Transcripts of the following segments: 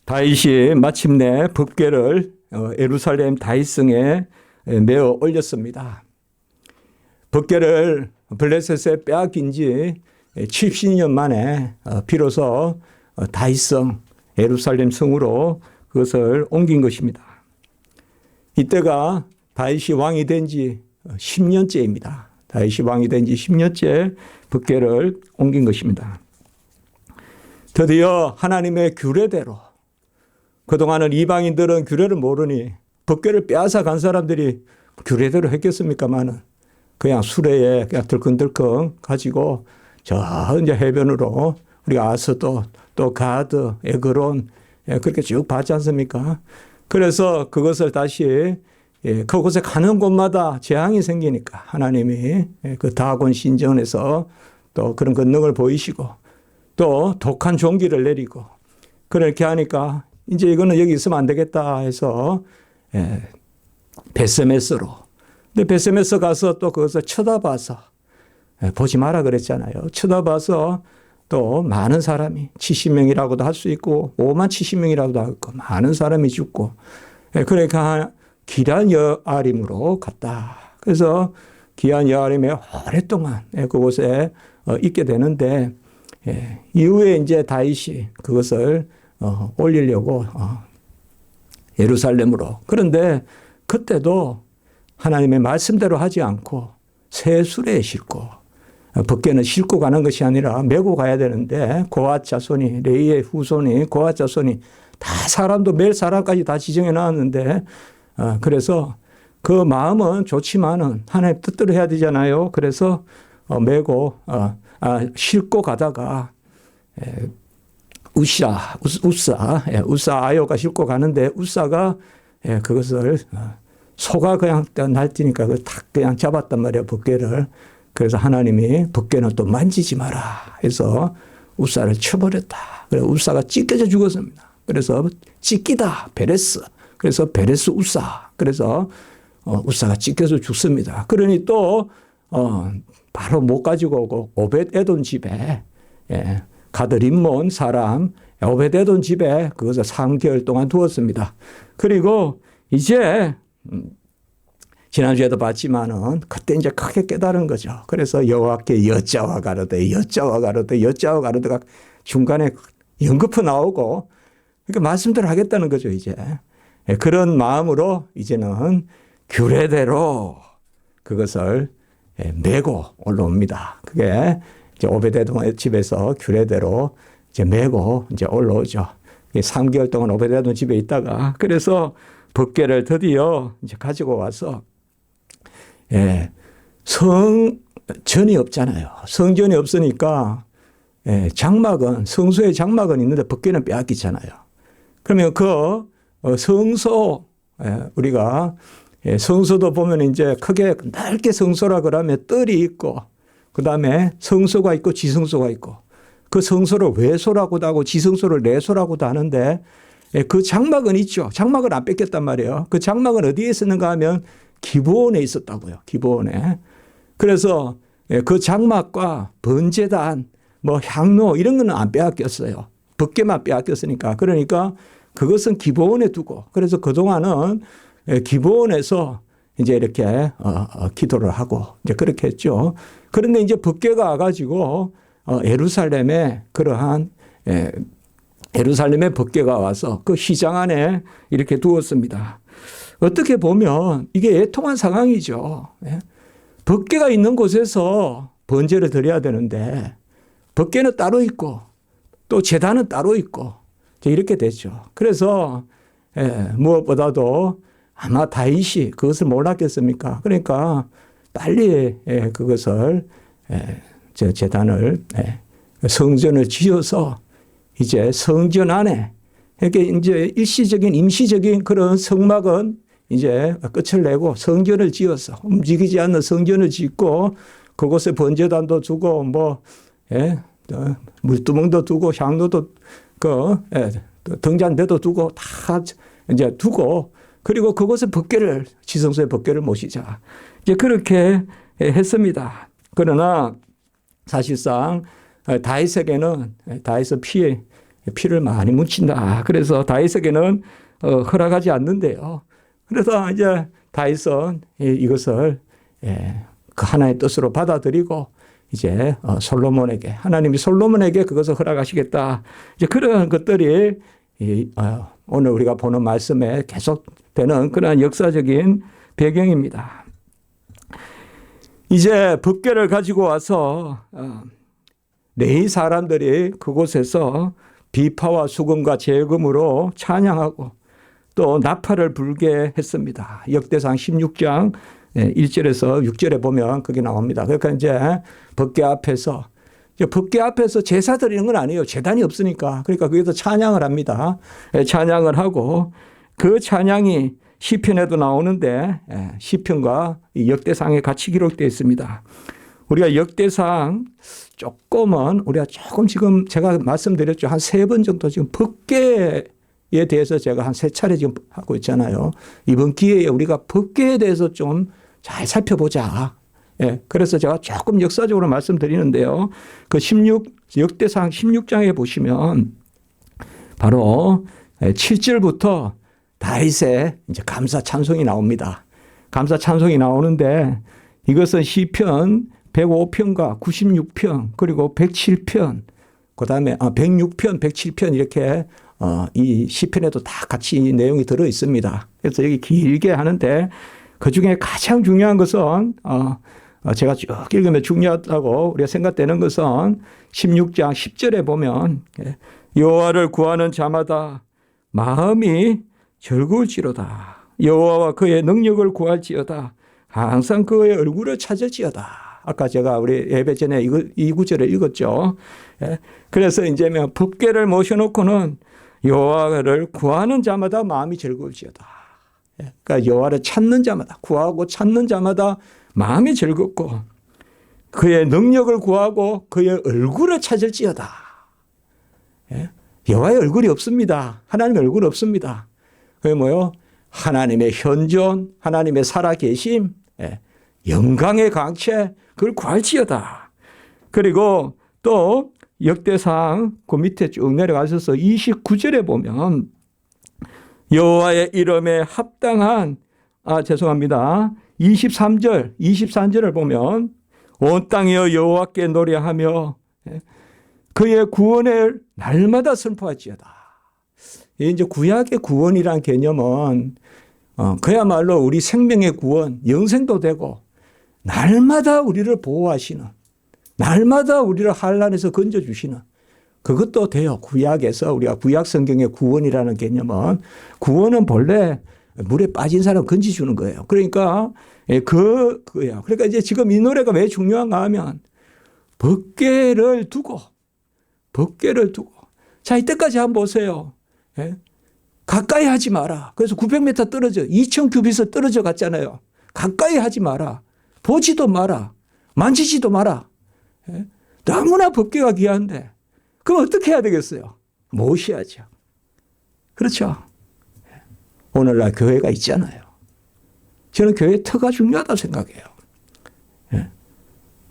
다윗이 마침내 법궤를 예루살렘 다윗성에 메어 올렸습니다. 법궤를 블레셋에 빼앗긴 지 70년 만에 비로소 다윗성 예루살렘 성으로 그것을 옮긴 것입니다. 이때가 다윗이 왕이 된 지 10년째입니다. 다윗이 왕이 된 지 10년째 법궤를 옮긴 것입니다. 드디어 하나님의 규례대로, 그동안은 이방인들은 규례를 모르니 법궤를 빼앗아 간 사람들이 규례대로 했겠습니까마는 그냥 수레에 그냥 들컹들컹 가지고 저 이제 해변으로 우리가 아스도 또 가드, 에그론 그렇게 쭉 봤지 않습니까? 그래서 그것을 다시 그곳에 가는 곳마다 재앙이 생기니까 하나님이 그 다곤 신전에서 또 그런 권능을 보이시고 또 독한 종기를 내리고 그렇게 하니까 이제 이거는 여기 있으면 안 되겠다 해서 베스메스로. 근데 베스메스 가서 또 그것을 쳐다봐서 보지 마라 그랬잖아요. 쳐다봐서 또 많은 사람이 70명이라고도 할 수 있고 5만 70명이라고도 하고 많은 사람이 죽고 그러니까 기란 여아림으로 갔다. 그래서 기란 여아림에 오랫동안 그곳에 있게 되는데 이후에 이제 다윗이 그것을 올리려고 예루살렘으로. 그런데 그때도 하나님의 말씀대로 하지 않고 새 수레에 싣고 법궤는 싣고 가는 것이 아니라 메고 가야 되는데 고앗 자손이 레이의 후손이 고앗 자손이 다 사람도 멜 사람까지 다 지정해 놨는데 그래서 그 마음은 좋지만은 하나님 뜻대로 해야 되잖아요. 그래서 메고 싣고 가다가 우사 아요가 싣고 가는데 우사가 그것을 소가 그냥 날뛰니까 그걸 탁 그냥 잡았단 말이에요. 법궤를. 그래서 하나님이 법궤는 또 만지지 마라 해서 우사를 쳐버렸다. 그래서 우사가 찢겨져 죽었습니다. 그래서 찢기다 베레스. 그래서 베레스 우사. 그래서 우사가 찢겨서 죽습니다. 그러니 또 바로 못 가지고 오고 오벳 에돔 집에 가드림몬 사람 오벳 에돔 집에 그것을 3개월 동안 두었습니다. 그리고 이제 지난주에도 봤지만은 그때 이제 크게 깨달은 거죠. 그래서 여호와께 여자와 가로되 중간에 연거푸 나오고 그러니까 말씀대로 하겠다는 거죠. 이제 그런 마음으로 이제는 규례대로 그것을 메고 올라옵니다. 그게 이제 오베데돔 집에서 규례대로 이제 메고 이제 올라오죠. 3개월 동안 오베데돔 집에 있다가 그래서 법궤를 드디어 이제 가지고 와서 성전이 없잖아요. 성전이 없으니까 장막은 성소의 장막은 있는데 법궤는 빼앗기잖아요. 그러면 그 성소 우리가 성소도 보면 이제 크게 넓게 성소라 그러면 뜰이 있고 그다음에 성소가 있고 지성소가 있고 그 성소를 외소라고도 하고 지성소를 내소라고도 하는데 그 장막은 있죠. 장막을 안 뺏겼단 말이에요. 그 장막은 어디에 있었는가 하면 기브온에 있었다고요. 기브온에. 그래서 그 장막과 번제단, 뭐 향로 이런 거는 안 빼앗겼어요. 법궤만 빼앗겼으니까. 그러니까 그것은 기브온에 두고 그래서 그동안은 기브온에서 이제 이렇게 기도를 하고 이제 그렇게 했죠. 그런데 이제 법궤가 와가지고 예루살렘에 그러한 예루살렘의 법궤가 와서 그 시장 안에 이렇게 두었습니다. 어떻게 보면 이게 애통한 상황이죠. 법궤가 있는 곳에서 번제를 드려야 되는데 법궤는 따로 있고 또 제단은 따로 있고 이렇게 됐죠. 그래서 무엇보다도 아마 다윗이 그것을 몰랐겠습니까? 그러니까 빨리 그것을 제단을 성전을 지어서 이제 성전 안에 이렇게 이제 일시적인 임시적인 그런 성막은 이제 끝을 내고 성전을 지어서 움직이지 않는 성전을 짓고 그곳에 번제단도 두고 뭐 물두멍도 두고 향로도 등잔대도 두고 다 이제 두고 그리고 그곳에 법궤를 지성소에 법궤를 모시자 이제 그렇게 했습니다. 그러나 사실상 다윗에게는 다윗의 피해 피를 많이 묻힌다. 그래서 다윗에게는 허락하지 않는데요. 그래서 이제 다윗은 이것을 그 하나의 뜻으로 받아들이고 이제 솔로몬에게, 하나님이 솔로몬에게 그것을 허락하시겠다. 이제 그런 것들이 오늘 우리가 보는 말씀에 계속되는 그런 역사적인 배경입니다. 이제 법궤를 가지고 와서 레위 사람들이 그곳에서 비파와 수금과 제금으로 찬양하고 또 나팔을 불게 했습니다. 역대상 16장 1절에서 6절에 보면 그게 나옵니다. 그러니까 이제 법궤 앞에서 제사 드리는 건 아니에요. 제단이 없으니까. 그러니까 거기서 찬양을 합니다. 찬양을 하고 그 찬양이 시편에도 나오는데 시편과 역대상에 같이 기록되어 있습니다. 우리가 역대상 우리가 조금 지금 제가 말씀드렸죠. 한 3번 정도 지금 법궤에 대해서 제가 한 3차례 지금 하고 있잖아요. 이번 기회에 우리가 법궤에 대해서 좀 잘 살펴보자. 그래서 제가 조금 역사적으로 말씀드리는데요. 그 역대상 16장에 보시면 바로 7절부터 다윗의 이제 감사 찬송이 나옵니다. 감사 찬송이 나오는데 이것은 시편 105편과 96편 그리고 107편 그다음에 106편, 107편 이렇게 이 시편에도 다 같이 이 내용이 들어 있습니다. 그래서 여기 길게 하는데 그중에 가장 중요한 것은 제가 쭉 읽으면 중요하다고 우리가 생각되는 것은 16장 10절에 보면 여호와를 구하는 자마다 마음이 즐거울지로다. 여호와와 그의 능력을 구할지어다. 항상 그의 얼굴을 찾을지어다. 아까 제가 우리 예배 전에 이 구절을 읽었죠. 그래서 이제 법궤를 모셔놓고는 여호와를 구하는 자마다 마음이 즐거울지어다. 그러니까 여호와를 찾는 자마다, 구하고 찾는 자마다 마음이 즐겁고 그의 능력을 구하고 그의 얼굴을 찾을지어다. 여호와의 얼굴이 없습니다. 하나님의 얼굴이 없습니다. 그게 뭐요? 하나님의 현존, 하나님의 살아계심, 영광의 강체, 그걸 구할지어다. 그리고 또 역대상 그 밑에 쭉 내려가셔서 29절에 보면 여호와의 이름에 합당한 23절을 보면 온 땅이여 여호와께 노래하며 그의 구원을 날마다 선포할지어다. 이제 구약의 구원이란 개념은 그야말로 우리 생명의 구원, 영생도 되고 날마다 우리를 보호하시는, 날마다 우리를 환난에서 건져주시는 그것도 돼요. 구약에서 우리가 구약 성경의 구원이라는 개념은 구원은 본래 물에 빠진 사람 건져주는 거예요. 그러니까 그거야. 그러니까 이제 지금 이 노래가 왜 중요한가 하면 법궤를 두고 자 이때까지 한번 보세요. 가까이 하지 마라. 그래서 900m 떨어져 2000규빗을 떨어져 갔잖아요. 가까이 하지 마라. 보지도 마라. 만지지도 마라. 너무나 법궤가 귀한데 그럼 어떻게 해야 되겠어요? 모셔야죠. 그렇죠. 오늘날 교회가 있잖아요. 저는 교회 터가 중요하다고 생각해요.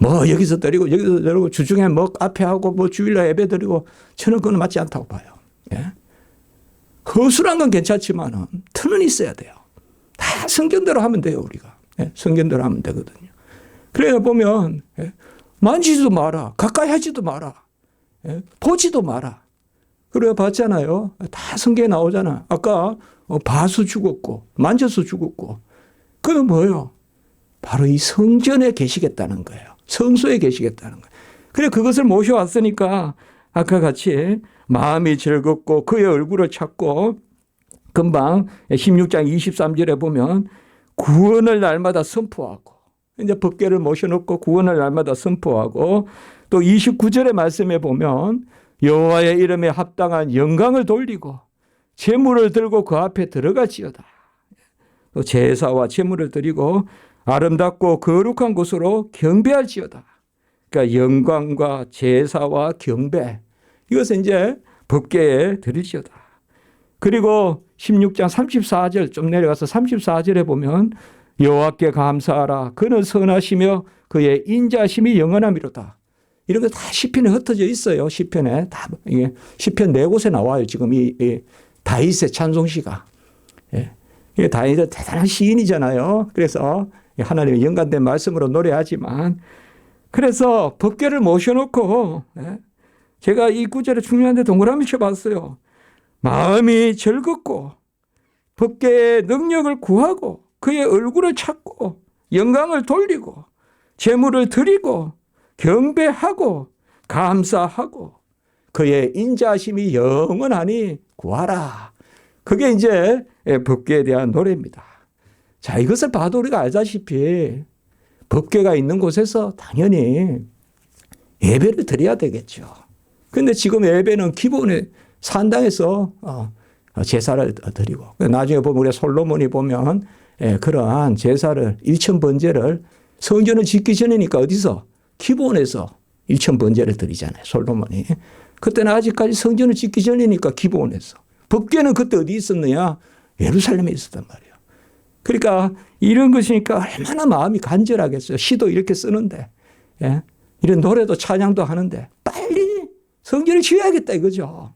뭐 여기서 드리고 주중에 뭐 앞에 하고 뭐 주일날 예배 드리고 저는 그건 맞지 않다고 봐요. 허술한 건 괜찮지만 터는 있어야 돼요. 다 성경대로 하면 돼요. 우리가. 성경대로 하면 되거든요. 그래 보면 만지지도 마라. 가까이 하지도 마라. 보지도 마라. 그래 봤잖아요. 다 성경에 나오잖아. 아까 봐서 죽었고 만져서 죽었고 그건 뭐예요? 바로 이 성전에 계시겠다는 거예요. 성소에 계시겠다는 거예요. 그래 그것을 모셔왔으니까 아까 같이 마음이 즐겁고 그의 얼굴을 찾고 금방 16장 23절에 보면 구원을 날마다 선포하고 이제 법궤를 모셔놓고 구원을 날마다 선포하고 또 29절의 말씀에 보면 여호와의 이름에 합당한 영광을 돌리고 제물을 들고 그 앞에 들어갈지어다. 또 제사와 제물을 드리고 아름답고 거룩한 곳으로 경배할지어다. 그러니까 영광과 제사와 경배 이것은 이제 법궤에 드릴지어다. 그리고 16장 34절 좀 내려가서 34절에 보면 여호와께 감사하라. 그는 선하시며 그의 인자심이 영원함이로다. 이런 거 다 시편에 흩어져 있어요. 시편에 다 이게 시편 네 곳에 나와요. 지금 이 다윗의 찬송시가. 예. 이게 다윗은 대단한 시인이잖아요. 그래서 하나님의 연관된 말씀으로 노래하지만 그래서 법궤를 모셔놓고 제가 이 구절에 중요한데 동그라미 쳐봤어요. 마음이 즐겁고 법궤의 능력을 구하고 그의 얼굴을 찾고 영광을 돌리고 제물을 드리고 경배하고 감사하고 그의 인자하심이 영원하니 구하라. 그게 이제 법궤에 대한 노래입니다. 자, 이것을 봐도 우리가 알다시피 법궤가 있는 곳에서 당연히 예배를 드려야 되겠죠. 그런데 지금 예배는 기본에 산당에서 제사를 드리고 나중에 보면 우리 솔로몬이 보면 그러한 제사를 일천번제를 성전을 짓기 전이니까 어디서? 기본에서 일천번제를 드리잖아요. 솔로몬이. 그때는 아직까지 성전을 짓기 전이니까 기본에서. 법궤는 그때 어디 있었느냐? 예루살렘에 있었단 말이에요. 그러니까 이런 것이니까 얼마나 마음이 간절하겠어요. 시도 이렇게 쓰는데. 예? 이런 노래도 찬양도 하는데 빨리 성전을 지어야겠다 이거죠.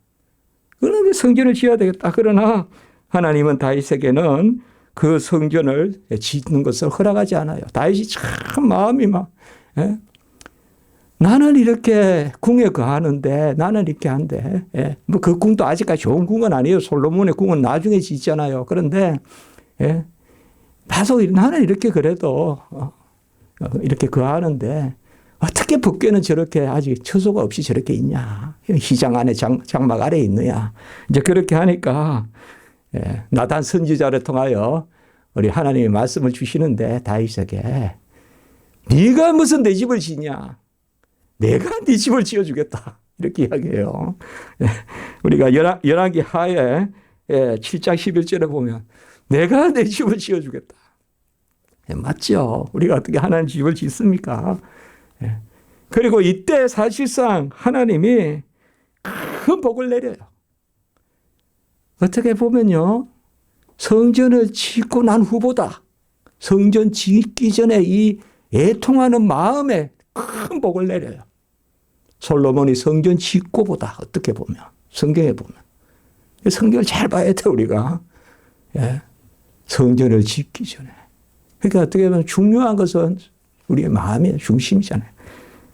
그런데 성전을 지어야 되겠다. 그러나 하나님은 다윗에게는 그 성전을 짓는 것을 허락하지 않아요. 다윗이 참 마음이 막 나는 이렇게 궁에 거하는데 나는 이렇게 한데 뭐 그 궁도 아직까지 좋은 궁은 아니에요. 솔로몬의 궁은 나중에 짓잖아요. 그런데 나도 나는 이렇게 그래도 이렇게 거하는데 어떻게 법궤는 저렇게 아직 처소가 없이 저렇게 있냐. 휘장 안에 장막 아래에 있느냐. 이제 그렇게 하니까 나단 선지자를 통하여 우리 하나님이 말씀을 주시는데 다윗에게 네가 무슨 내 집을 짓냐. 내가 네 집을 지어주겠다. 이렇게 이야기해요. 우리가 열왕기 하에 7장 11절에 보면 내가 내 집을 지어주겠다. 맞죠. 우리가 어떻게 하나님 집을 짓습니까? 그리고 이때 사실상 하나님이 큰 복을 내려요. 어떻게 보면요. 성전을 짓고 난 후보다 성전 짓기 전에 이 애통하는 마음에 큰 복을 내려요. 솔로몬이 성전 짓고보다 어떻게 보면 성경에 보면 성경을 잘 봐야 돼 우리가. 성전을 짓기 전에. 그러니까 어떻게 보면 중요한 것은 우리의 마음의 중심이잖아요.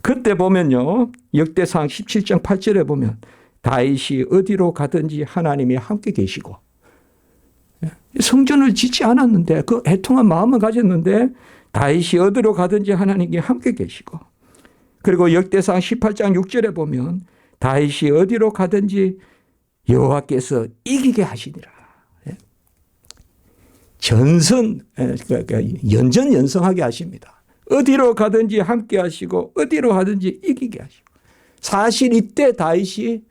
그때 보면요. 역대상 17장 8절에 보면 다윗이 어디로 가든지 하나님이 함께 계시고 성전을 짓지 않았는데 그 애통한 마음을 가졌는데 다윗이 어디로 가든지 하나님이 함께 계시고 그리고 역대상 18장 6절에 보면 다윗이 어디로 가든지 여호와께서 이기게 하시니라. 전선, 연전연성하게 하십니다. 어디로 가든지 함께 하시고 어디로 가든지 이기게 하시고 사실 이때 다윗이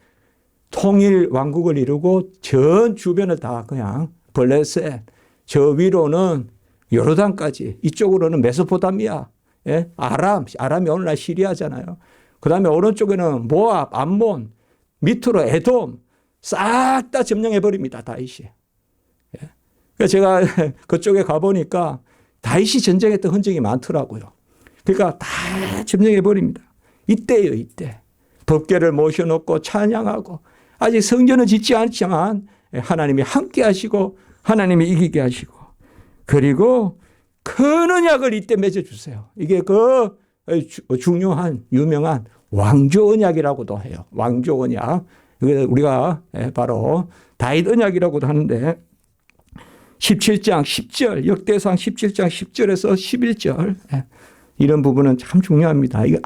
통일 왕국을 이루고 전 주변을 다 그냥 블레셋 저 위로는 요르단까지 이쪽으로는 메소포타미아 아람이 오늘날 시리아잖아요. 그 다음에 오른쪽에는 모압, 암몬 밑으로 에돔 싹 다 점령해버립니다. 다윗이. 그래서 제가 그쪽에 가보니까 다윗이 전쟁했던 흔적이 많더라고요. 그러니까 다 점령해버립니다. 이때예요. 이때. 법궤를 모셔놓고 찬양하고 아직 성전은 짓지 않지만 하나님이 함께 하시고 하나님이 이기게 하시고 그리고 큰 언약을 이때 맺어주세요. 이게 그 중요한 유명한 왕조 언약이라고도 해요. 왕조 언약. 우리가 바로 다윗 언약이라고도 하는데 17장 10절 역대상 17장 10절에서 11절 이런 부분은 참 중요합니다. 이게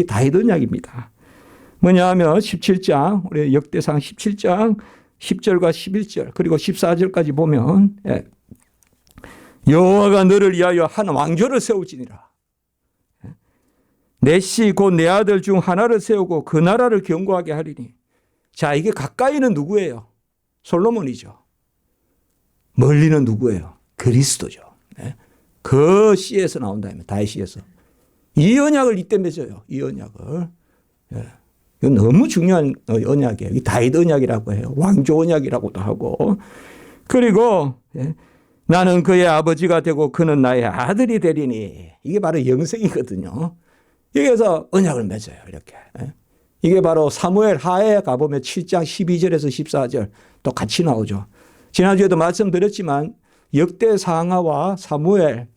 다윗 언약입니다. 뭐냐 하면 17장 우리 역대상 17장 10절과 11절 그리고 14절까지 보면 여호와가 너를 위하여 한 왕조를 세우지니라. 내 씨 곧 내 아들 중 하나를 세우고 그 나라를 견고하게 하리니. 자, 이게 가까이는 누구예요? 솔로몬이죠. 멀리는 누구예요? 그리스도죠. 그 씨에서 나온다면 다윗에서. 이 언약을 이때 맺어요. 이 언약을. 이건 너무 중요한 언약이에요. 이 다윗 언약이라고 해요. 왕조 언약이라고도 하고. 그리고 나는 그의 아버지가 되고 그는 나의 아들이 되리니. 이게 바로 영생이거든요. 여기서 언약을 맺어요. 이렇게. 이게 바로 사무엘 하에 가보면 7장 12절에서 14절 또 같이 나오죠. 지난주에도 말씀드렸지만 역대상하와 사무엘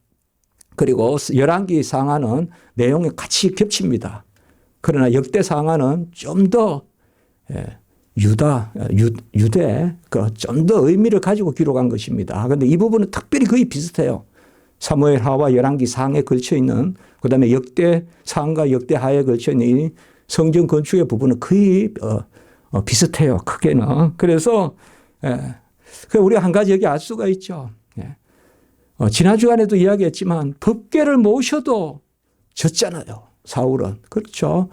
그리고 열왕기 상하는 내용이 같이 겹칩니다. 그러나 역대상하는 좀 더 유대 좀 더 의미를 가지고 기록한 것입니다. 그런데 이 부분은 특별히 거의 비슷해요. 사무엘 하와 열왕기 상에 걸쳐 있는 그다음에 역대 상과 역대 하에 걸쳐 있는 이 성전 건축의 부분은 거의 비슷해요. 크게는. 그래서 우리가 한 가지 여기 알 수가 있죠. 지난 주간에도 이야기했지만 법궤를 모셔도 졌잖아요. 사울은. 그렇죠.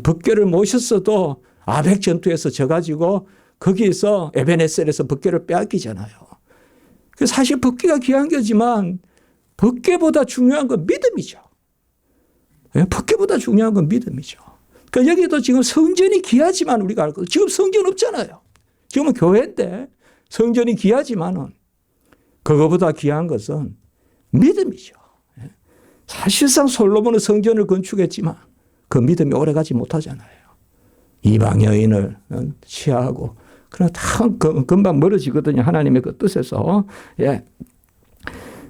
법궤를 모셨어도 아벡 전투에서 져가지고 거기에서 에베네셀에서 법궤를 빼앗기잖아요. 사실 법궤가 귀한 거지만 법궤보다 중요한 건 믿음이죠. 법궤보다 중요한 건 믿음이죠. 그러니까 여기도 지금 성전이 귀하지만 우리가 알고 지금 성전 없잖아요. 지금은 교회인데 성전이 귀하지만은 그거보다 귀한 것은 믿음이죠. 사실상 솔로몬은 성전을 건축했지만 그 믿음이 오래가지 못하잖아요. 이방 여인을 취하고 그러나 다 금방 멀어지거든요. 하나님의 그 뜻에서. 예.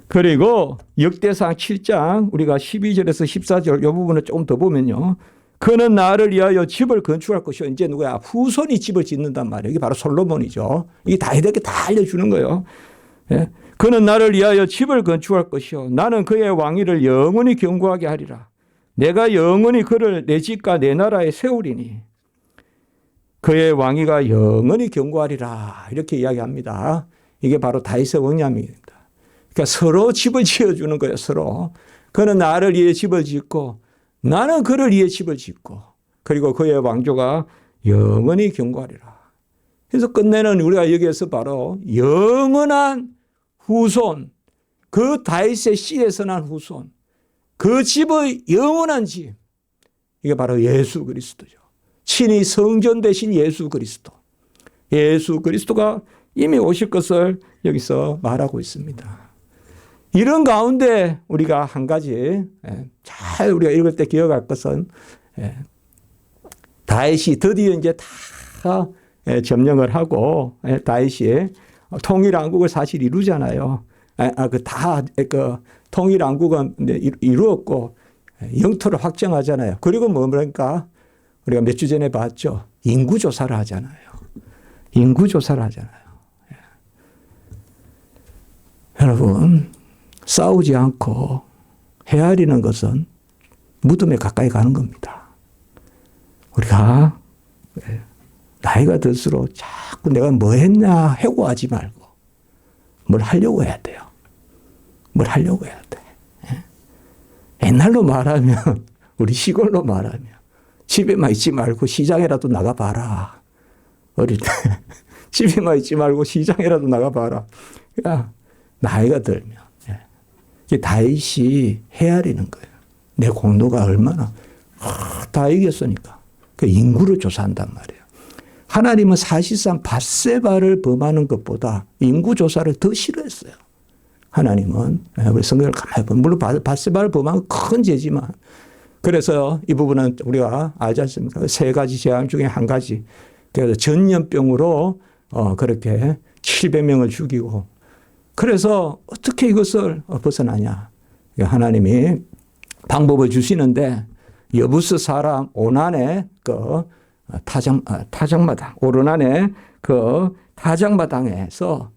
그리고 역대상 7장 우리가 12절에서 14절 이 부분을 조금 더 보면요. 그는 나를 위하여 집을 건축할 것이요. 이제 누구야? 후손이 집을 짓는단 말이에요. 이게 바로 솔로몬이죠. 이게 다윗에게 다 알려주는 거예요. 예. 그는 나를 위하여 집을 건축할 것이요. 나는 그의 왕위를 영원히 견고하게 하리라. 내가 영원히 그를 내 집과 내 나라에 세우리니 그의 왕위가 영원히 견고하리라. 이렇게 이야기합니다. 이게 바로 다윗의 원념입니다. 그러니까 서로 집을 지어주는 거예요. 서로. 그는 나를 위해 집을 짓고 나는 그를 위해 집을 짓고 그리고 그의 왕조가 영원히 견고하리라. 그래서 끝내는 우리가 여기에서 바로 영원한 후손, 그 다윗의 씨에서 난 후손, 그 집의 영원한 집, 이게 바로 예수 그리스도죠. 친히 성전 되신 예수 그리스도. 예수 그리스도가 이미 오실 것을 여기서 말하고 있습니다. 이런 가운데 우리가 한 가지 잘 우리가 읽을 때 기억할 것은 다윗이 드디어 이제 다 점령을 하고 다윗이 통일왕국을 사실 이루잖아요. 그 통일왕국은 이루었고 영토를 확정하잖아요. 그리고 뭐랄까 우리가 몇 주 전에 봤죠. 인구조사를 하잖아요. 인구조사를 하잖아요. 여러분 싸우지 않고 헤아리는 것은 무덤에 가까이 가는 겁니다. 우리가 나이가 들수록 자꾸 내가 뭐 했냐 해고하지 말고 뭘 하려고 해야 돼요. 뭘 하려고 해야 돼. 옛날로 말하면 우리 시골로 말하면 집에만 있지 말고 시장에라도 나가봐라. 어릴 때 집에만 있지 말고 시장에라도 나가봐라. 그러니까 나이가 들면 다윗이 헤아리는 거예요. 내 공로가 얼마나 다 이겼으니까. 그 인구를 조사한단 말이에요. 하나님은 사실상 밧세바를 범하는 것보다 인구조사를 더 싫어했어요. 하나님은 우리 성경을 가만히 보면 물론 밧세바를 범한 건 큰 죄지만 그래서 이 부분은 우리가 알지 않습니까? 세 가지 재앙 중에 한 가지. 그래서 전염병으로 그렇게 700명을 죽이고 그래서 어떻게 이것을 벗어나냐. 하나님이 방법을 주시는데 여부스 사람 오난의 그 타작마당, 오르난의 그 타작마당에서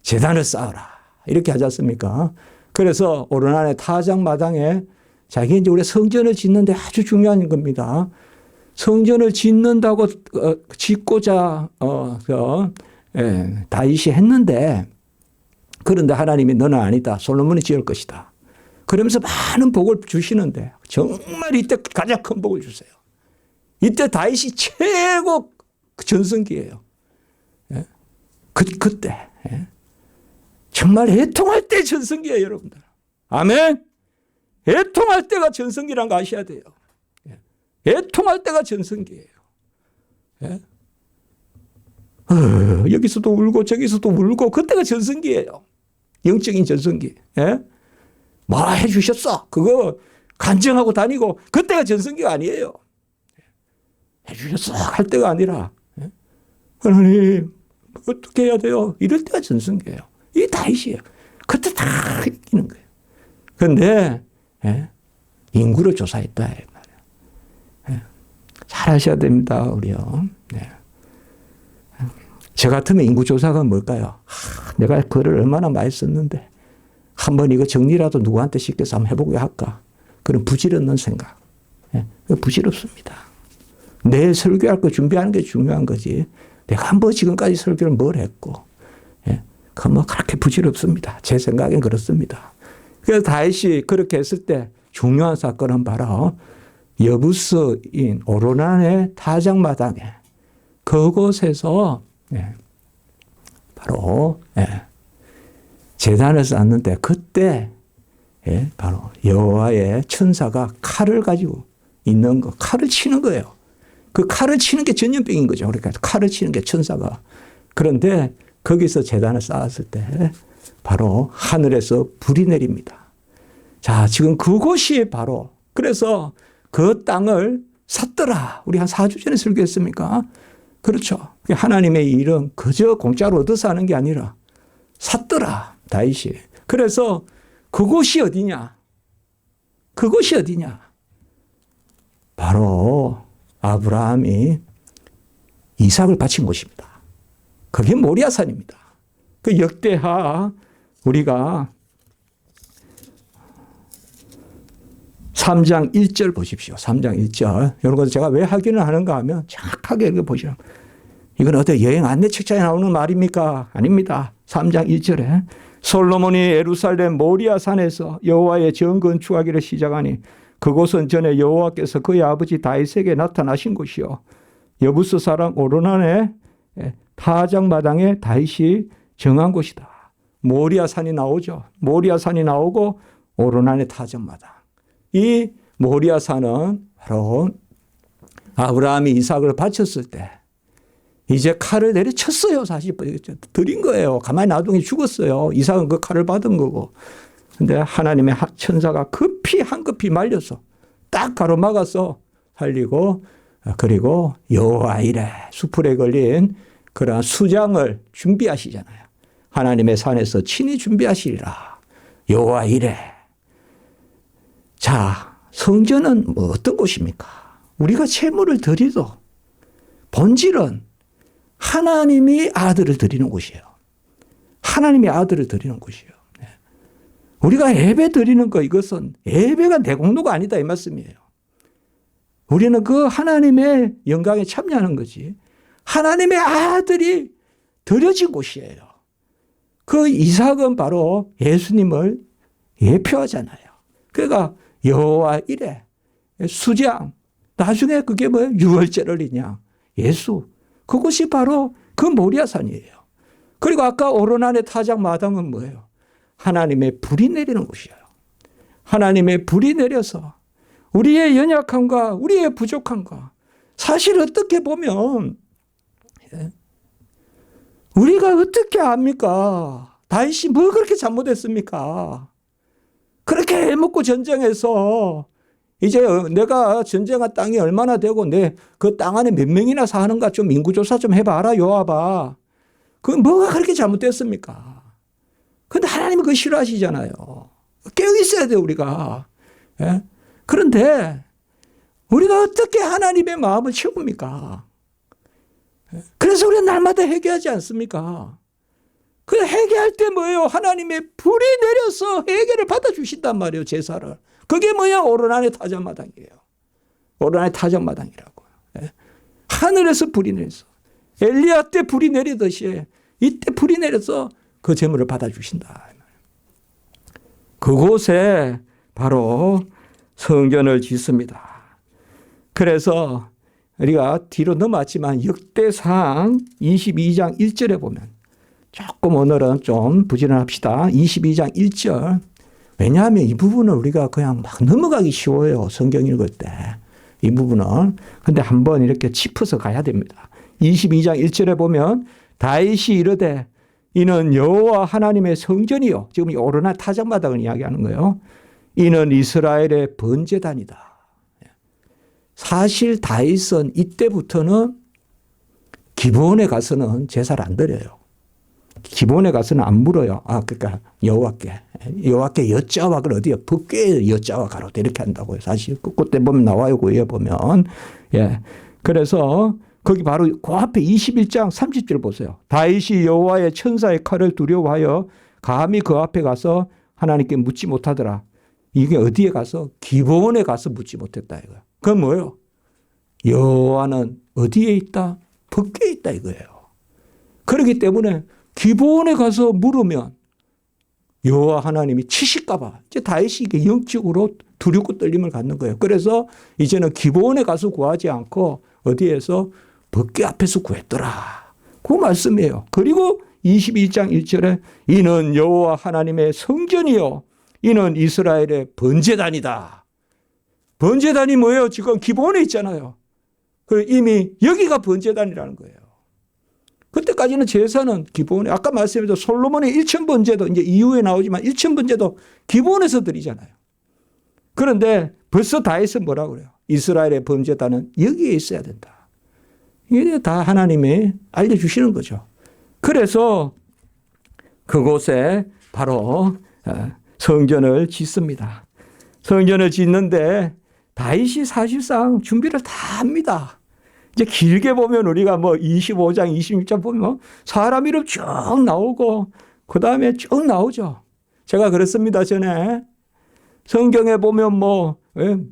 제단을 쌓아라. 이렇게 하지 않습니까? 그래서 오르난의 타작마당에 자기 이제 우리 성전을 짓는데 아주 중요한 겁니다. 성전을 짓는다고 짓고자 다윗이 했는데 그런데 하나님이 너는 아니다. 솔로몬이 지을 것이다. 그러면서 많은 복을 주시는데 정말 이때 가장 큰 복을 주세요. 이때 다윗이 최고 전성기예요. 그때 정말 애통할 때 전성기예요, 여러분들. 아멘. 애통할 때가 전성기란 거 아셔야 돼요. 애통할 때가 전성기예요. 여기서도 울고 저기서도 울고 그때가 전성기예요. 영적인 전성기. 뭐 해주셨어. 그거 간증하고 다니고 그때가 전성기가 아니에요. 해주셨어 할 때가 아니라 하나님 어떻게 해야 돼요? 이럴 때가 전성기예요. 이게 다윗이에요. 그때 다 이기는 거예요. 그런데 인구를 조사했다. 잘 하셔야 됩니다. 우리요. 저 같으면 인구조사가 뭘까요? 내가 글을 얼마나 많이 썼는데 한번 이거 정리라도 누구한테 시켜서 한번 해보게 할까? 그런 부질없는 생각. 부질없습니다. 내 설교할 거 준비하는 게 중요한 거지. 내가 뭐 지금까지 설교를 뭘 했고. 그건 뭐 그렇게 부질없습니다. 제 생각엔 그렇습니다. 그래서 다윗이 그렇게 했을 때 중요한 사건은 바로 여부스인 오르난의 타작마당에 그곳에서 바로 제단을 쌓는데 그때 바로 여호와의 천사가 칼을 가지고 있는 거, 칼을 치는 거예요. 그 칼을 치는 게 전염병인 거죠. 그러니까 칼을 치는 게 천사가. 그런데 거기서 제단을 쌓았을 때 바로 하늘에서 불이 내립니다. 자, 지금 그곳이 바로 그래서 그 땅을 샀더라. 우리 한 4주 전에 설교했습니까? 그렇죠. 하나님의 일은 그저 공짜로 얻어서 하는 게 아니라 샀더라. 다윗이. 그래서 그곳이 어디냐? 그곳이 어디냐? 바로 아브라함이 이삭을 바친 곳입니다. 그게 모리아산입니다. 그 역대하 우리가 3장 1절 보십시오. 3장 1절. 이런 것을 제가 왜 확인을 하는가 하면 정확하게 읽어보시면 이건 어떤 여행 안내책자에 나오는 말입니까? 아닙니다. 3장 1절에 솔로몬이 예루살렘 모리아산에서 여호와의 전 건축하기를 시작하니 그곳은 전에 여호와께서 그의 아버지 다윗에게 나타나신 곳이요 여부스 사람 오르난의 타작마당에 다윗이 정한 곳이다. 모리아산이 나오죠. 모리아산이 나오고 오르난의 타작마당. 이 모리아산은 바로 아브라함이 이삭을 바쳤을 때 이제 칼을 내려쳤어요. 사실 드린 거예요. 가만히 놔두니 죽었어요. 이삭은 그 칼을 받은 거고. 근데 하나님의 천사가 급히 한급히 말려서 딱 가로막아서 살리고 그리고 여호와 이레 수풀에 걸린 그러한 수장을 준비하시잖아요. 하나님의 산에서 친히 준비하시리라. 여호와 이레. 자, 성전은 뭐 어떤 곳입니까? 우리가 제물을 드리도 본질은 하나님이 아들을 드리는 곳이에요. 하나님이 아들을 드리는 곳이에요. 우리가 예배 드리는 거 이것은 예배가 내 공로가 아니다 이 말씀이에요. 우리는 그 하나님의 영광에 참여하는 거지. 하나님의 아들이 드려진 곳이에요. 그 이삭은 바로 예수님을 예표하잖아요. 그러니까 여호와 이레 수장 나중에 그게 뭐예요? 유월절을 이냐 예수 그곳이 바로 그 모리아산이에요. 그리고 아까 오르난의 타작마당은 뭐예요? 하나님의 불이 내리는 곳이에요. 하나님의 불이 내려서 우리의 연약함과 우리의 부족함과 사실 어떻게 보면 우리가 어떻게 압니까? 다윗이 뭘 그렇게 잘못했습니까? 그렇게 해먹고 전쟁해서 이제 내가 전쟁한 땅이 얼마나 되고 내 그 땅 안에 몇 명이나 사는가 좀 인구조사 좀 해봐라 요아봐. 그 뭐가 그렇게 잘못됐습니까? 근데 하나님은 그거 싫어하시잖아요. 깨어있어야 돼요 우리가. 예? 그런데 우리가 어떻게 하나님의 마음을 채웁니까? 그래서 우리는 날마다 회개하지 않습니까? 그 회개할 때 뭐예요? 하나님의 불이 내려서 회개를 받아주신단 말이에요. 제사를. 그게 뭐야? 오르난의 타작마당이에요. 오르난의 타작마당이라고. 하늘에서 불이 내려서 엘리야 때 불이 내리듯이 이때 불이 내려서 그 제물을 받아주신다. 그곳에 바로 성전을 짓습니다. 그래서 우리가 뒤로 넘어왔지만 역대상 22장 1절에 보면 조금 오늘은 좀 부지런합시다. 22장 1절. 왜냐하면 이 부분을 우리가 그냥 막 넘어가기 쉬워요. 성경 읽을 때. 이 부분은. 근데 한번 이렇게 짚어서 가야 됩니다. 22장 1절에 보면 다윗이 이르되 이는 여호와 하나님의 성전이요. 지금 오르난 타작마당을 이야기하는 거예요. 이는 이스라엘의 번제단이다. 사실 다윗은 이때부터는 기브온에 가서는 제사를 안 드려요. 기브온에 가서는 안 물어요. 그러니까 여호와께 여짜와 어디에 법궤에 여짜와 가로되 이렇게 한다고요. 사실 그때 보면 나와요. 그에 보면. 예. 그래서 거기 바로 그 앞에 21장 30절 보세요. 다윗이 여호와의 천사의 칼을 두려워하여 감히 그 앞에 가서 하나님께 묻지 못하더라. 이게 어디에 가서? 기브온에 가서 묻지 못했다 이거예요. 그건 뭐예요? 여호와는 어디에 있다? 법궤에 있다 이거예요. 그렇기 때문에 기브온에 가서 물으면 여호와 하나님이 치실까 봐 이제 다윗이 이게 영적으로 두렵고 떨림을 갖는 거예요. 그래서 이제는 기브온에 가서 구하지 않고 어디에서 법궤 앞에서 구했더라. 그 말씀이에요. 그리고 22장 1절에 이는 여호와 하나님의 성전이요 이는 이스라엘의 번제단이다. 번제단이 뭐예요? 지금 기브온에 있잖아요. 이미 여기가 번제단이라는 거예요. 그때까지는 제사는 기브온에 아까 말씀드린 솔로몬의 1천 번제도 이제 이후에 나오지만 1천 번제도 기브온에서 드리잖아요. 그런데 벌써 다윗은 뭐라고 그래요? 이스라엘의 번제단은 여기에 있어야 된다. 이게 다 하나님이 알려주시는 거죠. 그래서 그곳에 바로 성전을 짓습니다. 성전을 짓는데 다윗이 사실상 준비를 다 합니다. 이제 길게 보면 우리가 뭐 25장, 26장 보면 사람 이름 쭉 나오고 그 다음에 쭉 나오죠. 제가 그랬습니다. 전에 성경에 보면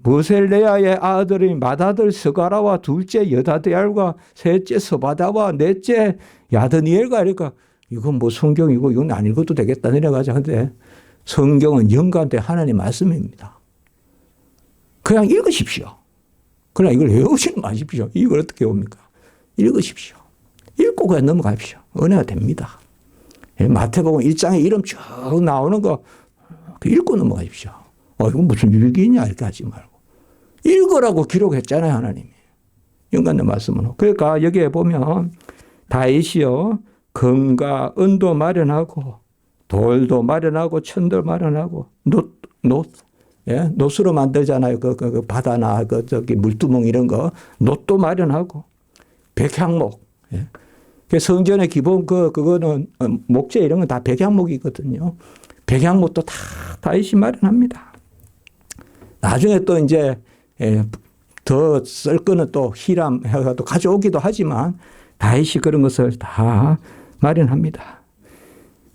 머셀레아의 아들이 맏아들 스가라와 둘째 여다데알과 셋째 스바다와 넷째 야드니엘과 이러니까 이건 뭐 성경이고 이건 안 읽어도 되겠다 내려가자. 근데 성경은 영가한테 하나님 말씀입니다. 그냥 읽으십시오. 그러나 이걸 외우지 마십시오. 이걸 어떻게 외웁니까? 읽으십시오. 읽고 그냥 넘어가십시오. 은혜가 됩니다. 마태복음 1장에 이름 쭉 나오는 거 읽고 넘어가십시오. 이건 무슨 율기냐 이렇게 하지 말고. 읽으라고 기록했잖아요. 하나님이. 영간의 말씀은. 그러니까 여기에 보면 다윗이요. 금과 은도 마련하고 돌도 마련하고 천도 마련하고 놋으로 만들잖아요. 그 바다나 저기 물두멍 이런 거 놋도 마련하고 백향목. 성전의 기본 그거는 목재 이런 건 다 백향목이거든요. 백향목도 다 다윗이 마련합니다. 나중에 또 이제 더 쓸 거는 또 히람 해가지고 가져오기도 하지만 다윗이 그런 것을 다 마련합니다.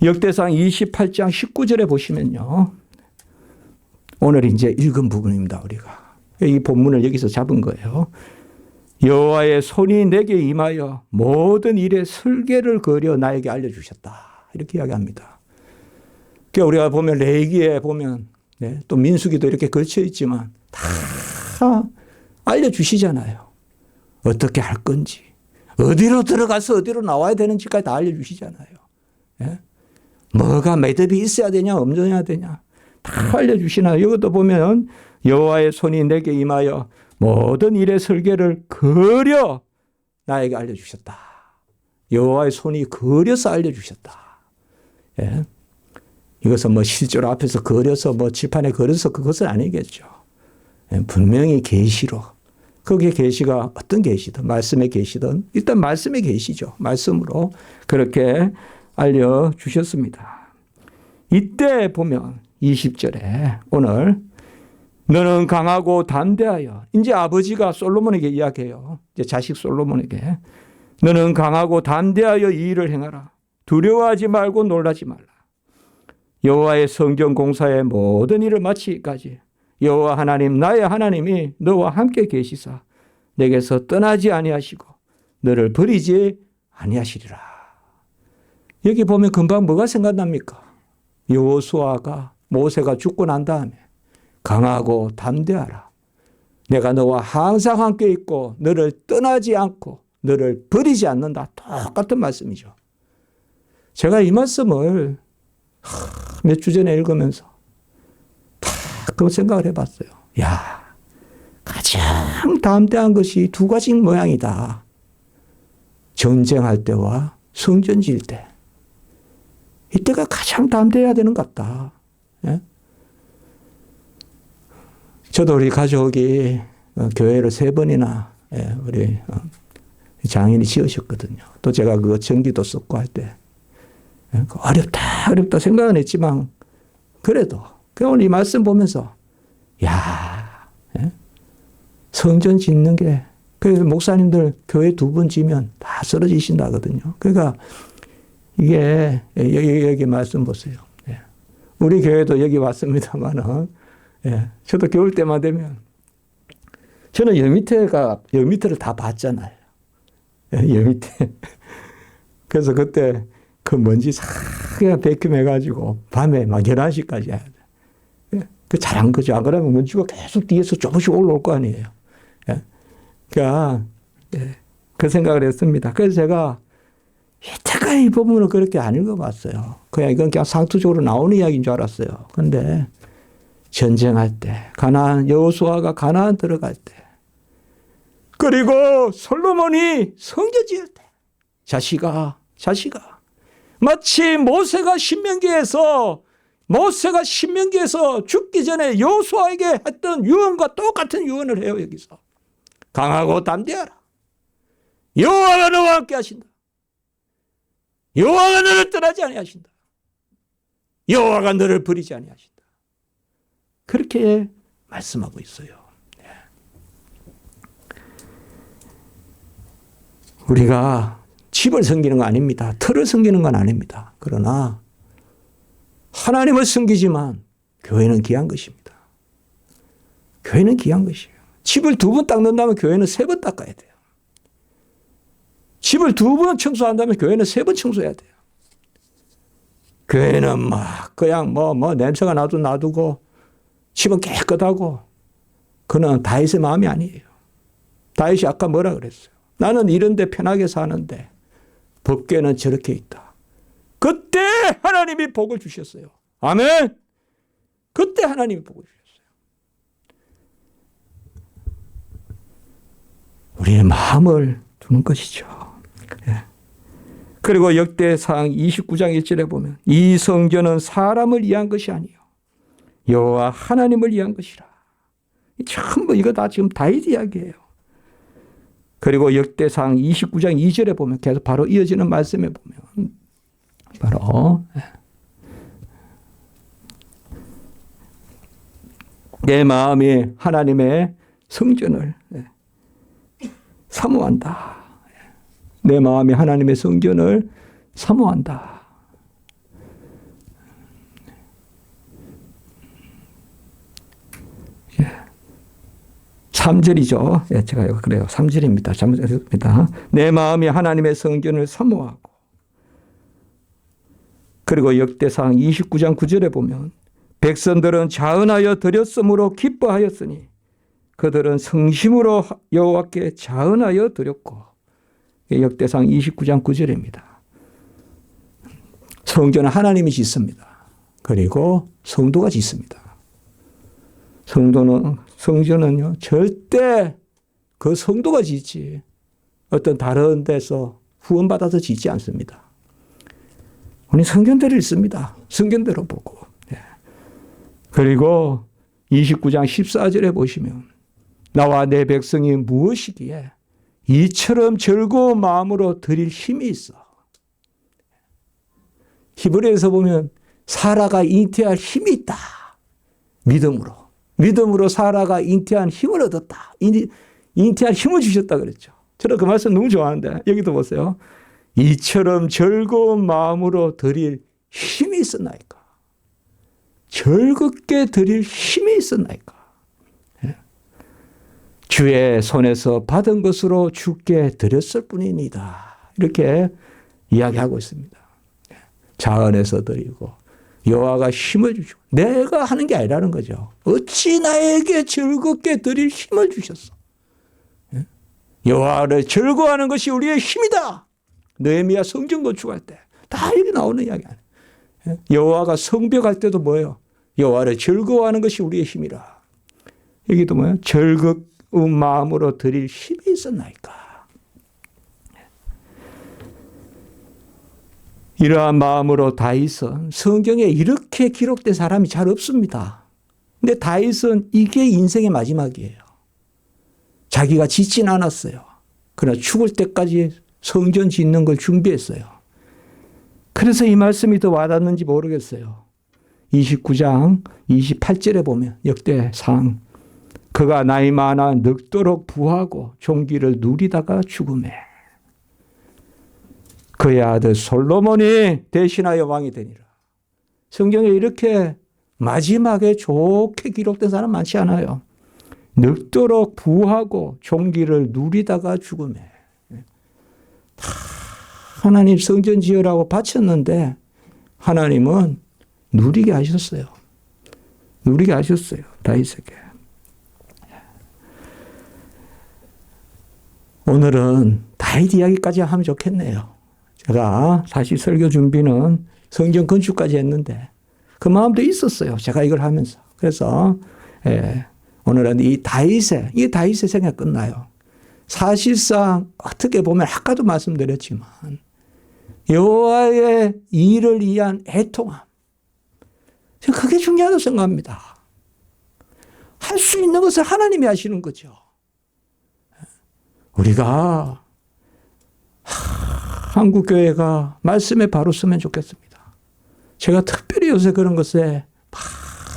역대상 28장 19절에 보시면요. 오늘 이제 읽은 부분입니다. 우리가. 이 본문을 여기서 잡은 거예요. 여호와의 손이 내게 임하여 모든 일에 설계를 그려 나에게 알려주셨다. 이렇게 이야기합니다. 그러니까 우리가 보면 레위기에 보면 또 민수기도 이렇게 걸쳐 있지만 다 알려주시잖아요. 어떻게 할 건지. 어디로 들어가서 어디로 나와야 되는지까지 다 알려주시잖아요. 뭐가 매듭이 있어야 되냐 없어야 되냐 다 알려주시나요. 이것도 보면 여호와의 손이 내게 임하여 모든 일의 설계를 그려 나에게 알려주셨다. 여호와의 손이 그려서 알려주셨다. 이것은 뭐 실제로 앞에서 그려서 칠판에 그려서 그것은 아니겠죠. 분명히 계시로. 거기에 계시가 어떤 계시든 말씀의 계시든 일단 말씀의 계시죠. 말씀으로 그렇게 알려주셨습니다. 이때 보면 20절에 오늘 너는 강하고 담대하여 이제 아버지가 솔로몬에게 이야기해요. 이제 자식 솔로몬에게 너는 강하고 담대하여 이 일을 행하라. 두려워하지 말고 놀라지 말라. 여호와의 성전 공사의 모든 일을 마치기까지 여호와 하나님 나의 하나님이 너와 함께 계시사 내게서 떠나지 아니하시고 너를 버리지 아니하시리라. 여기 보면 금방 뭐가 생각납니까? 여호수아가 모세가 죽고 난 다음에 강하고 담대하라. 내가 너와 항상 함께 있고 너를 떠나지 않고 너를 버리지 않는다. 똑같은 말씀이죠. 제가 이 말씀을 몇 주 전에 읽으면서 그 생각을 해봤어요. 가장 담대한 것이 두 가지 모양이다. 전쟁할 때와 성전 지을 때. 이때가 가장 담대해야 되는 것 같다. 저도 우리 가족이 교회를 3번이나 우리 장인이 지으셨거든요. 또 제가 그 전기도 썼고 할 때 어렵다 생각은 했지만 그래도 오늘 이 말씀 보면서 성전 짓는 게 그래서 목사님들 교회 2번 지면 다 쓰러지신다거든요. 그러니까 이게 여기 말씀 보세요. 우리 교회도 여기 왔습니다만은 저도 겨울 때만 되면 저는 여 밑에를 다 봤잖아요. 여 밑에. 그래서 그때 그 먼지 싹 그냥 베큐해가지고 밤에 막 11시까지 해야 돼. 그 잘한 거죠. 안 그러면 먼지가 계속 뒤에서 조금씩 올라올 거 아니에요. 그러니까 그 생각을 했습니다. 그래서 제가 이때까지 이 부분을 그렇게 안 읽어봤어요. 이건 그냥 상투적으로 나오는 이야기인 줄 알았어요. 근데 전쟁할 때, 여호수아가 가나안 들어갈 때, 그리고 솔로몬이 성전 지을 때, 자식아, 마치 모세가 신명기에서 죽기 전에 여호수아에게 했던 유언과 똑같은 유언을 해요. 여기서 강하고 담대하라. 여호와가 너와 함께 하신다. 여호와가 너를 떠나지 아니하신다. 여호와가 너를 버리지 아니하신다. 그렇게 말씀하고 있어요. 우리가 집을 섬기는 건 아닙니다. 틀을 섬기는 건 아닙니다. 그러나 하나님을 섬기지만 교회는 귀한 것입니다. 교회는 귀한 것이에요. 집을 2번 닦는다면 교회는 3번 닦아야 돼요. 집을 2번 청소한다면 교회는 3번 청소해야 돼요. 교회는 그냥 냄새가 나도 놔두고 집은 깨끗하고 그는 다윗의 마음이 아니에요. 다윗이 아까 뭐라 그랬어요? 나는 이런 데 편하게 사는데 법궤는 저렇게 있다. 그때 하나님이 복을 주셨어요. 아멘. 그때 하나님이 복을 주셨어요. 우리의 마음을 두는 것이죠. 그리고 역대상 29장 1절에 보면 이 성전은 사람을 위한 것이 아니요 여호와 하나님을 위한 것이라. 전부 이거 다 지금 다윗 이야기예요. 그리고 역대상 29장 2절에 보면 계속 바로 이어지는 말씀에 보면 바로 내 마음이 하나님의 성전을 사모한다. 내 마음이 하나님의 성전을 사모한다. 3절이죠. 제가 그래요. 3절입니다. 잘못했습니다. 내 마음이 하나님의 성전을 사모하고. 그리고 역대상 29장 9절에 보면 백성들은 자은하여 드렸으므로 기뻐하였으니 그들은 성심으로 여호와께 자은하여 드렸고. 역대상 29장 9절입니다. 성전은 하나님이 짓습니다. 그리고 성도가 짓습니다. 성전은요, 절대 그 성도가 짓지 어떤 다른 데서 후원받아서 짓지 않습니다. 우리 성전대로 있습니다. 성전대로 보고. 그리고 29장 14절에 보시면 나와 내 백성이 무엇이기에 이처럼 즐거운 마음으로 드릴 힘이 있어. 히브리에서 보면 사라가 잉태할 힘이 있다. 믿음으로 사라가 잉태한 힘을 얻었다. 잉태한 힘을 주셨다 그랬죠. 저는 그 말씀 너무 좋아하는데 여기도 보세요. 이처럼 즐거운 마음으로 드릴 힘이 있었나이까. 즐겁게 드릴 힘이 있었나이까. 주의 손에서 받은 것으로 주께 드렸을 뿐이니다. 이렇게 이야기하고 있습니다. 자은해서 드리고 여호와가 힘을 주시고 내가 하는 게 아니라는 거죠. 어찌 나에게 즐겁게 드릴 힘을 주셨어. 여호와를 즐거워하는 것이 우리의 힘이다. 느헤미야 성전 건축할 때 다 이렇게 나오는 이야기 아니에요. 여호와가 성벽할 때도 뭐예요? 여호와를 즐거워하는 것이 우리의 힘이라. 여기도 뭐예요? 즐거운 마음으로 드릴 힘이 있었나이까. 이러한 마음으로 다윗은 성경에 이렇게 기록된 사람이 잘 없습니다. 근데 다윗은 이게 인생의 마지막이에요. 자기가 짓진 않았어요. 그러나 죽을 때까지 성전 짓는 걸 준비했어요. 그래서 이 말씀이 더 와닿는지 모르겠어요. 29장 28절에 보면 역대상 그가 나이 많아 늙도록 부하고 종기를 누리다가 죽음에 그의 아들 솔로몬이 대신하여 왕이 되니라. 성경에 이렇게 마지막에 좋게 기록된 사람 많지 않아요. 늙도록 부하고 종기를 누리다가 죽음에. 하나님 성전 지으라고 바쳤는데 하나님은 누리게 하셨어요. 누리게 하셨어요. 다윗에게. 오늘은 다윗 이야기까지 하면 좋겠네요. 제가 사실 설교 준비는 성전 건축까지 했는데 그 마음도 있었어요. 제가 이걸 하면서. 그래서 오늘은 이 다윗의 생각 끝나요. 사실상 어떻게 보면 아까도 말씀드렸지만 여호와의 일을 위한 애통함. 저는 그게 중요하다고 생각합니다. 할 수 있는 것을 하나님이 하시는 거죠. 우리가 한국교회가 말씀에 바로 서면 좋겠습니다. 제가 특별히 요새 그런 것에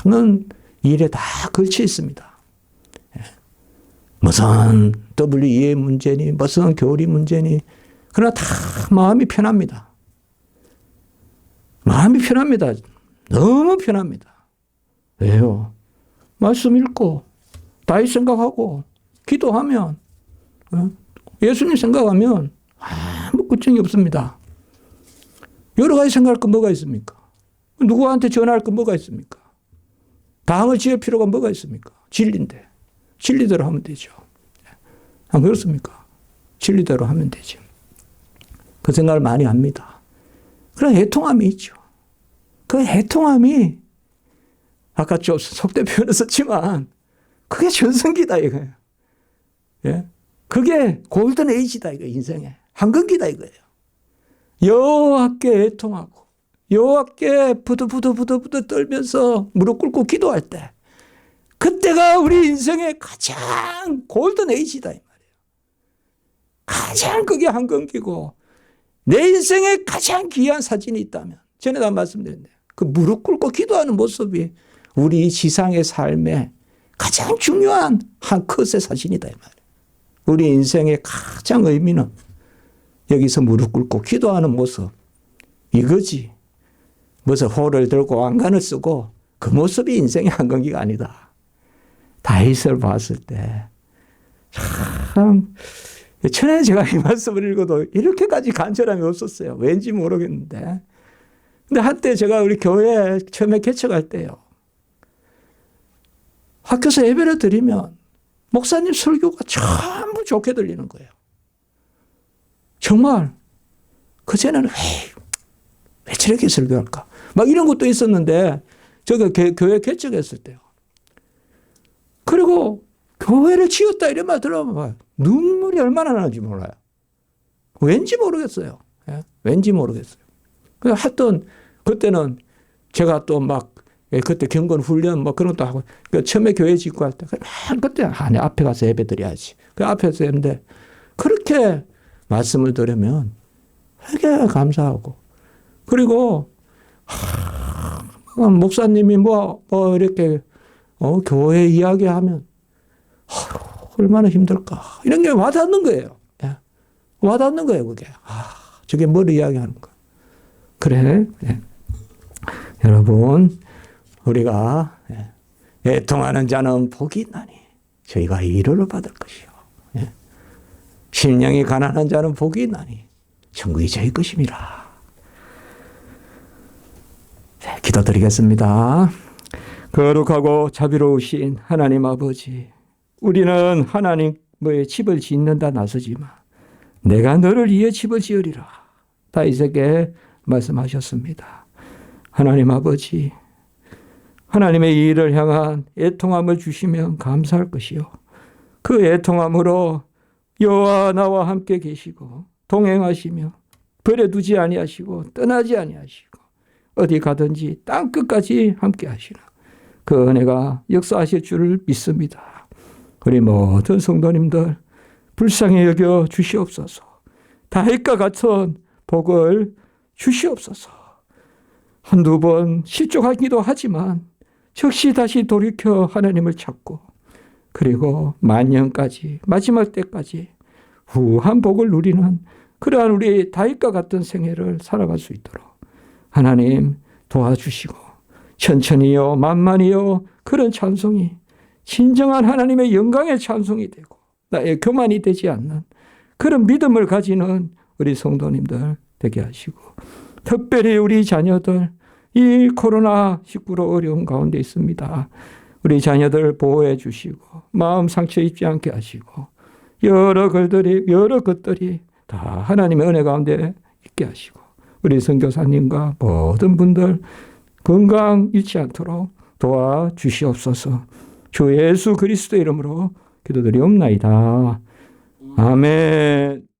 많은 일에 다 걸쳐 있습니다. 무슨 WEA 문제니 무슨 교리 문제니 그러나 다 마음이 편합니다. 마음이 편합니다. 너무 편합니다. 왜요? 말씀 읽고 다윗 생각하고 기도하면 예수님 생각하면 아무 걱정이 없습니다. 여러 가지 생각할 건 뭐가 있습니까? 누구한테 전화할 건 뭐가 있습니까? 당을 지을 필요가 뭐가 있습니까? 진리인데. 진리대로 하면 되죠. 안 그렇습니까? 진리대로 하면 되죠. 그 생각을 많이 합니다. 그런 애통함이 있죠. 그 애통함이 아까 좀 속된 표현을 썼지만 그게 전성기다 이거예요. 예? 그게 골든 에이지다 이거 인생의 황금기다 이거예요. 여호와께 애통하고 여호와께 부들부들 떨면서 무릎 꿇고 기도할 때 그때가 우리 인생의 가장 골든 에이지다 이 말이에요. 가장 그게 황금기고 내 인생에 가장 귀한 사진이 있다면 전에도 말씀드렸는데 그 무릎 꿇고 기도하는 모습이 우리 지상의 삶에 가장 중요한 한 컷의 사진이다 이 말이에요. 우리 인생의 가장 의미는 여기서 무릎 꿇고 기도하는 모습 이거지. 무슨 호를 들고 왕관을 쓰고 그 모습이 인생의 한건기가 아니다. 다윗을 봤을 때 참 전에 제가 이 말씀을 읽어도 이렇게까지 간절함이 없었어요. 왠지 모르겠는데. 근데 한때 제가 우리 교회 처음에 개척할 때요. 학교에서 예배를 드리면 목사님 설교가 전부 좋게 들리는 거예요. 정말 그전에는 왜 저렇게 설교할까? 막 이런 것도 있었는데 제가 교회 개척했을 때요. 그리고 교회를 지었다 이런 말 들어보면 눈물이 얼마나 나는지 몰라요. 왠지 모르겠어요. 예? 왠지 모르겠어요. 하여튼 그때는 제가 또 막 그때 경건 훈련 뭐 그런 것도 하고 처음에 교회 짓고 할 때 그때 앞에 가서 예배 드려야지. 그 앞에서 했는데 그렇게 말씀을 들으면 되게 감사하고 그리고 목사님이 뭐 이렇게 교회 이야기하면 얼마나 힘들까 이런 게 와닿는 거예요. 예. 와닿는 거예요 그게. 저게 뭘 이야기하는 거야. 그래. 예. 여러분 우리가 애통하는 자는 복이 있나니 저희가 위로를 받을 것이요. 예. 심령이 가난한 자는 복이 있나니 천국이 저희 것임이라. 네, 기도드리겠습니다. 거룩하고 자비로우신 하나님 아버지, 우리는 하나님의 집을 짓는다 나서지만 내가 너를 위해 집을 지으리라 다윗에게 말씀하셨습니다. 하나님 아버지, 하나님의 일을 향한 애통함을 주시면 감사할 것이요. 그 애통함으로 여호와 나와 함께 계시고 동행하시며 버려두지 아니하시고 떠나지 아니하시고 어디 가든지 땅끝까지 함께 하시라. 그 은혜가 역사하실 줄을 믿습니다. 우리 모든 성도님들 불쌍히 여겨 주시옵소서. 다윗과 같은 복을 주시옵소서. 한두 번 실족하기도 하지만 즉시 다시 돌이켜 하나님을 찾고 그리고 만년까지 마지막 때까지 후한 복을 누리는 그러한 우리 다윗과 같은 생애를 살아갈 수 있도록 하나님 도와주시고 천천히요 만만히요 그런 찬송이 진정한 하나님의 영광의 찬송이 되고 나의 교만이 되지 않는 그런 믿음을 가지는 우리 성도님들 되게 하시고 특별히 우리 자녀들 이 코로나19로 어려운 가운데 있습니다. 우리 자녀들 보호해 주시고 마음 상처 입지 않게 하시고 여러 것들이 다 하나님의 은혜 가운데 있게 하시고 우리 선교사님과 모든 분들 건강 잃지 않도록 도와주시옵소서. 주 예수 그리스도의 이름으로 기도드리옵나이다. 아멘.